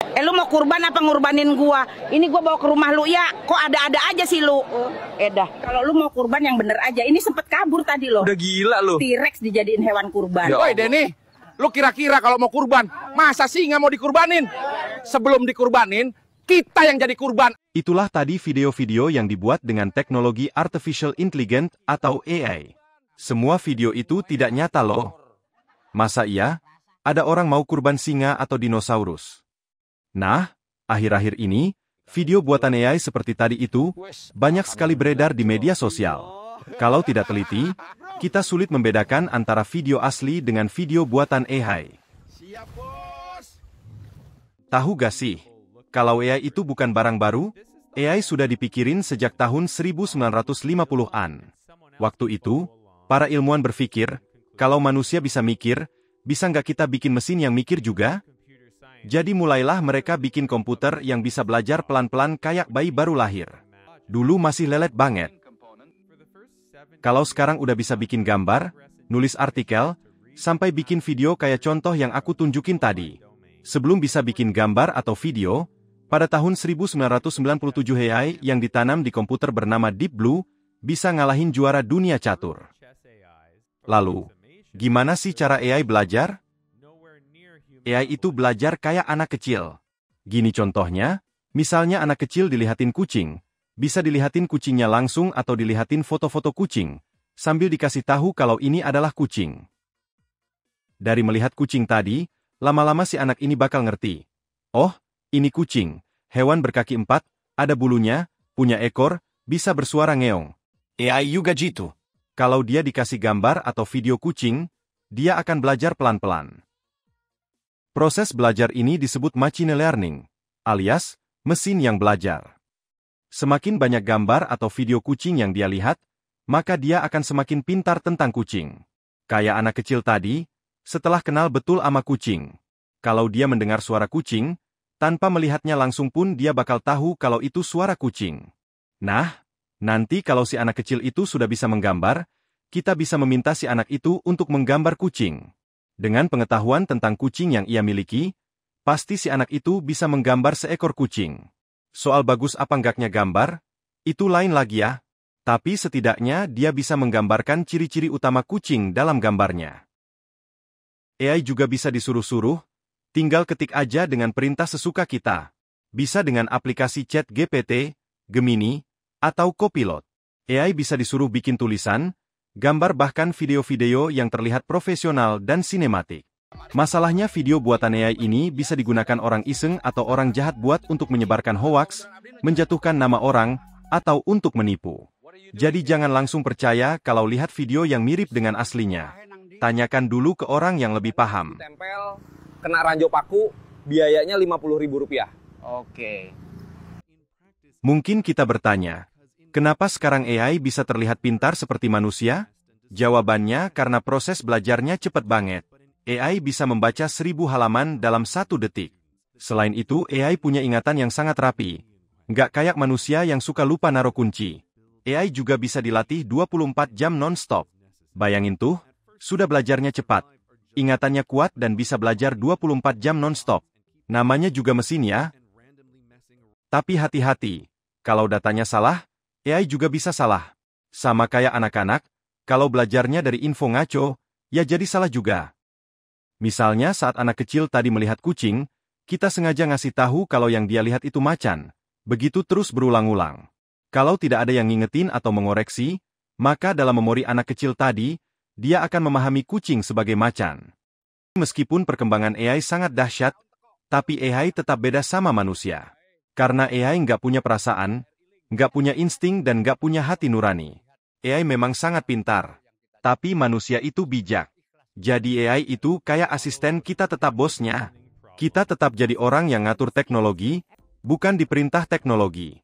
Lu mau kurban apa ngurbanin gua? Ini gua bawa ke rumah lu ya. Kok ada-ada aja sih lu? Dah. Kalau lu mau kurban yang bener aja. Ini sempet kabur tadi lo. Udah gila lu. T-Rex dijadiin hewan kurban. Woi Denny, lu kira-kira kalau mau kurban, masa sih nggak mau dikurbanin? Sebelum dikurbanin, kita yang jadi kurban. Itulah tadi video-video yang dibuat dengan teknologi Artificial Intelligence atau AI. Semua video itu tidak nyata loh. Masa iya? Ada orang mau kurban singa atau dinosaurus? Nah, akhir-akhir ini, video buatan AI seperti tadi itu banyak sekali beredar di media sosial. Kalau tidak teliti, kita sulit membedakan antara video asli dengan video buatan AI. Tahu gak sih, kalau AI itu bukan barang baru, AI sudah dipikirin sejak tahun 1950-an. Waktu itu, para ilmuwan berpikir, kalau manusia bisa mikir, bisa nggak kita bikin mesin yang mikir juga? Jadi mulailah mereka bikin komputer yang bisa belajar pelan-pelan kayak bayi baru lahir. Dulu masih lelet banget. Kalau sekarang udah bisa bikin gambar, nulis artikel, sampai bikin video kayak contoh yang aku tunjukin tadi. Sebelum bisa bikin gambar atau video, pada tahun 1997 AI yang ditanam di komputer bernama Deep Blue, bisa ngalahin juara dunia catur. Lalu, gimana sih cara AI belajar? AI itu belajar kayak anak kecil. Gini contohnya, misalnya anak kecil dilihatin kucing, bisa dilihatin kucingnya langsung atau dilihatin foto-foto kucing, sambil dikasih tahu kalau ini adalah kucing. Dari melihat kucing tadi, lama-lama si anak ini bakal ngerti. Oh, ini kucing, hewan berkaki 4, ada bulunya, punya ekor, bisa bersuara ngeong. AI juga gitu. Kalau dia dikasih gambar atau video kucing, dia akan belajar pelan-pelan. Proses belajar ini disebut machine learning, alias mesin yang belajar. Semakin banyak gambar atau video kucing yang dia lihat, maka dia akan semakin pintar tentang kucing. Kayak anak kecil tadi, setelah kenal betul sama kucing. Kalau dia mendengar suara kucing, tanpa melihatnya langsung pun dia bakal tahu kalau itu suara kucing. Nah, nanti kalau si anak kecil itu sudah bisa menggambar, kita bisa meminta si anak itu untuk menggambar kucing. Dengan pengetahuan tentang kucing yang ia miliki, pasti si anak itu bisa menggambar seekor kucing. Soal bagus apa enggaknya gambar, itu lain lagi ya. Tapi setidaknya dia bisa menggambarkan ciri-ciri utama kucing dalam gambarnya. AI juga bisa disuruh-suruh, tinggal ketik aja dengan perintah sesuka kita. Bisa dengan aplikasi chat GPT, Gemini, atau Copilot. AI bisa disuruh bikin tulisan, gambar bahkan video-video yang terlihat profesional dan sinematik. Masalahnya video buatan AI ini bisa digunakan orang iseng atau orang jahat buat untuk menyebarkan hoaks, menjatuhkan nama orang, atau untuk menipu. Jadi jangan langsung percaya kalau lihat video yang mirip dengan aslinya. Tanyakan dulu ke orang yang lebih paham. Tempel, kena ranjau paku, biayanya Rp50.000. Oke. Mungkin kita bertanya, kenapa sekarang AI bisa terlihat pintar seperti manusia? Jawabannya karena proses belajarnya cepat banget. AI bisa membaca 1000 halaman dalam 1 detik. Selain itu, AI punya ingatan yang sangat rapi. Nggak kayak manusia yang suka lupa naruh kunci. AI juga bisa dilatih 24 jam non-stop. Bayangin tuh, sudah belajarnya cepat. Ingatannya kuat dan bisa belajar 24 jam non-stop. Namanya juga mesin ya. Tapi hati-hati, kalau datanya salah, AI juga bisa salah. Sama kayak anak-anak, kalau belajarnya dari info ngaco, ya jadi salah juga. Misalnya saat anak kecil tadi melihat kucing, kita sengaja ngasih tahu kalau yang dia lihat itu macan. Begitu terus berulang-ulang. Kalau tidak ada yang ngingetin atau mengoreksi, maka dalam memori anak kecil tadi, dia akan memahami kucing sebagai macan. Meskipun perkembangan AI sangat dahsyat, tapi AI tetap beda sama manusia. Karena AI nggak punya perasaan, nggak punya insting dan nggak punya hati nurani. AI memang sangat pintar, tapi manusia itu bijak. Jadi AI itu kayak asisten, kita tetap bosnya. Kita tetap jadi orang yang ngatur teknologi, bukan diperintah teknologi.